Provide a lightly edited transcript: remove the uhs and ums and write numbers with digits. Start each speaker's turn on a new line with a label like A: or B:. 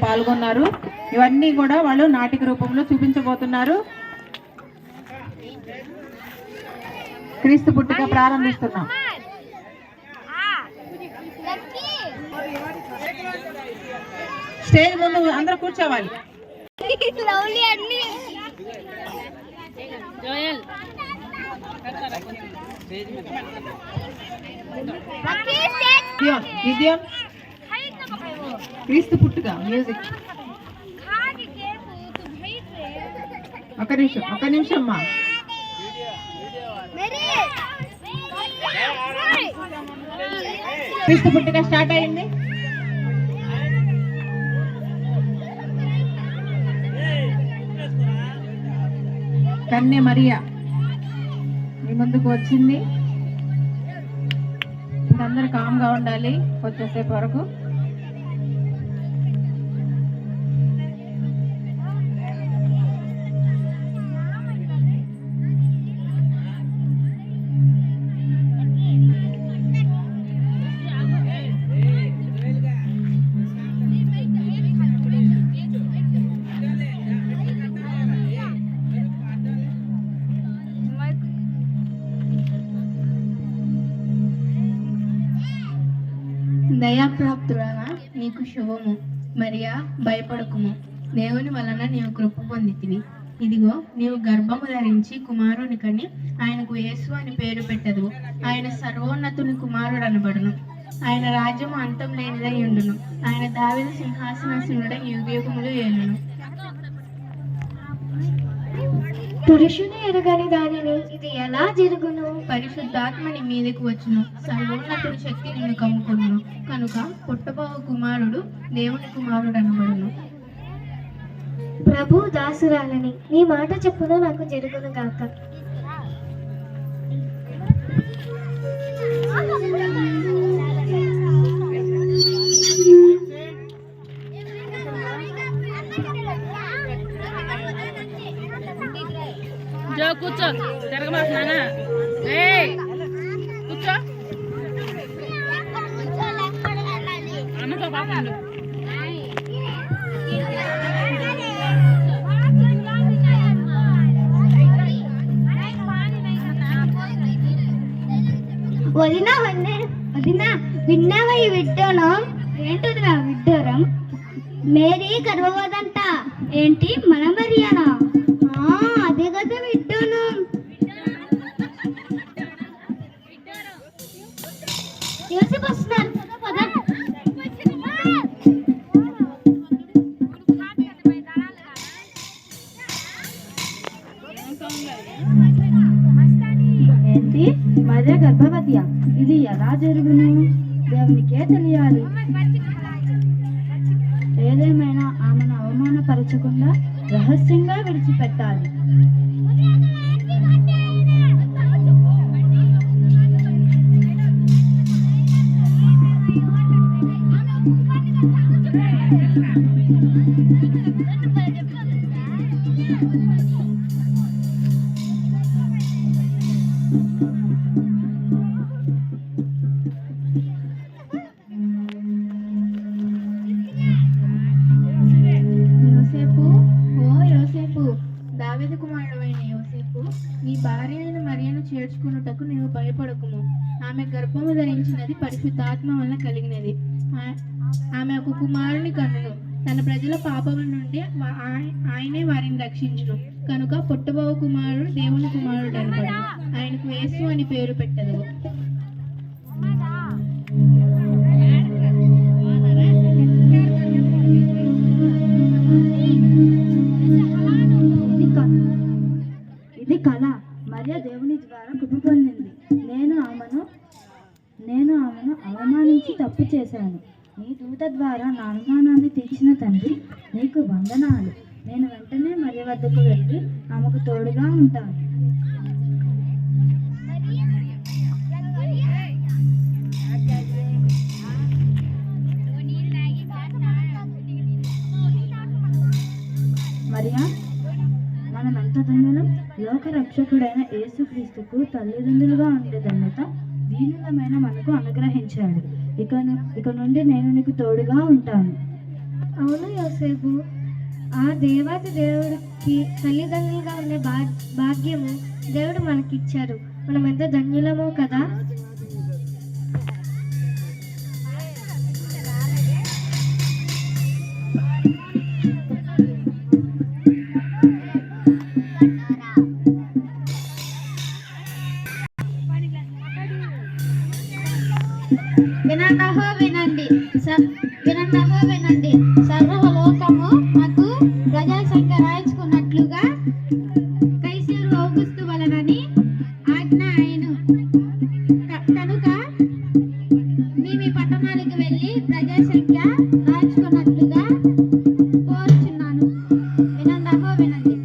A: పాల్గొన్నారు. ఇవన్నీ కూడా వాళ్ళు నాటిక రూపంలో చూపించబోతున్నారు. క్రీస్తు పుట్టుక ప్రారంభిస్తున్నాం. స్టేజ్ ముందు అందరూ కూర్చోవాలి. క్రీస్తు పుట్టుక మ్యూజిక్. ఒక నిమిషం అమ్మా. క్రీస్తు పుట్టుక స్టార్ట్ అయింది. కన్య మరియా మీ ముందుకు వచ్చింది. అందరూ కామ్గా ఉండాలి కొంచెంసేపు వరకు.
B: దయాప్రాప్తురాలా నీకు శుభము. మరియా భయపడకుము, దేవుని వలన నీవు కృప పొందితివి. ఇదిగో నీవు గర్భము ధరించి కుమారుని కని ఆయనకు యేసు అని పేరు పెట్టదు. ఆయన సర్వోన్నతుని కుమారుడు అనబడును. ఆయన రాజ్యము అంతం లేనిదై ఉండును. ఆయన దావీదు సింహాసనాసీనుడై యుగయుగములు ఏలును. పురుషుని ఎరగని దానిని ఇది ఎలా జరుగును? పరిశుద్ధాత్మని మీదకు వచ్చును. సర్వోన్నతుని శక్తి నిన్ను కమ్ముకును. కనుక పుట్టబోవు కుమారుడు దేవుని కుమారుడు అనబడును.
C: ప్రభు దాసురాలని నీ మాట చెప్పున నాకు జరుగును గాక.
D: కూర్చో, జరగమాకు నాన్న. కూర్చో అన్నతో పాపండు.
C: వదినా విన్నావా ఈ విడ్డూరం? ఏంటిదిరా విడ్డూరం? మేరీ గర్భవతంట. ఏంటి మన మరియానా? అదే కదా విడ్డూరం. యోసేపు వస్తున్నారు.
B: ఏంటి మరియ గర్భవతియా? ఇది ఎలా జరుగును? దేవునికే తెలియాలి. ఏదేమైనా ఆమెను అవమానపరచకుండా రహస్యంగా విడిచిపెట్టాలి. దావీదు కుమారుడైన యోసేపు, నీ భార్య అయిన మరియను చేర్చుకున్నటకు నీవు భయపడకుము. ఆమె గర్భము ధరించినది పరిశుద్ధాత్మ వలన కలిగినది. ఆమె ఒక కుమారుని కనును. తన ప్రజల పాపముల నుండి ఆయనే వారిని రక్షించును. కనుక పుట్టబోవు కుమారుడు దేవుని కుమారుడు అనబడు. ఆయనకు యేసు అని పేరు పెట్టదు. ఇది కళ. మరియ దేవుని ద్వారా కృప పొందింది. నేను ఆమెను అవమానించి తప్పు చేశాను. నీ దూత ద్వారా నా అనుమానాన్ని తీర్చిన తండ్రి నీకు వందనాలు. నేను వెంటనే మరియ వద్దకు వెళ్ళి ఆమెకు తోడుగా ఉంటాను. మరియా, మనమెంత ధన్యులం. లోక రక్షకుడైన యేసుక్రీస్తుకు తల్లిదండ్రులుగా ఉండే ధన్యత దీనులమైన మనకు అనుగ్రహించాడు. ఇక నుండి నేను నీకు తోడుగా ఉంటాను.
C: అవును యోసేపు, ఆ దేవాది దేవుడికి తల్లిదండ్రులుగా ఉండే భాగ్యము దేవుడు మనకిచ్చారు. మనం ఎంత ధన్యులమో కదా.
B: వినండహో వినండి, వినండహో వినండి. సర్వలోకము నాకు ప్రజల సంఖ్య రాయించుకున్నట్లుగా కైసరు ఔగుస్తు వలనని ఆజ్ఞ అయిను. కనుక మీ పట్టణాలకు వెళ్ళి ప్రజల సంఖ్య రాయించుకున్నట్లుగా కోరుచున్నాను. వినండహో వినండి.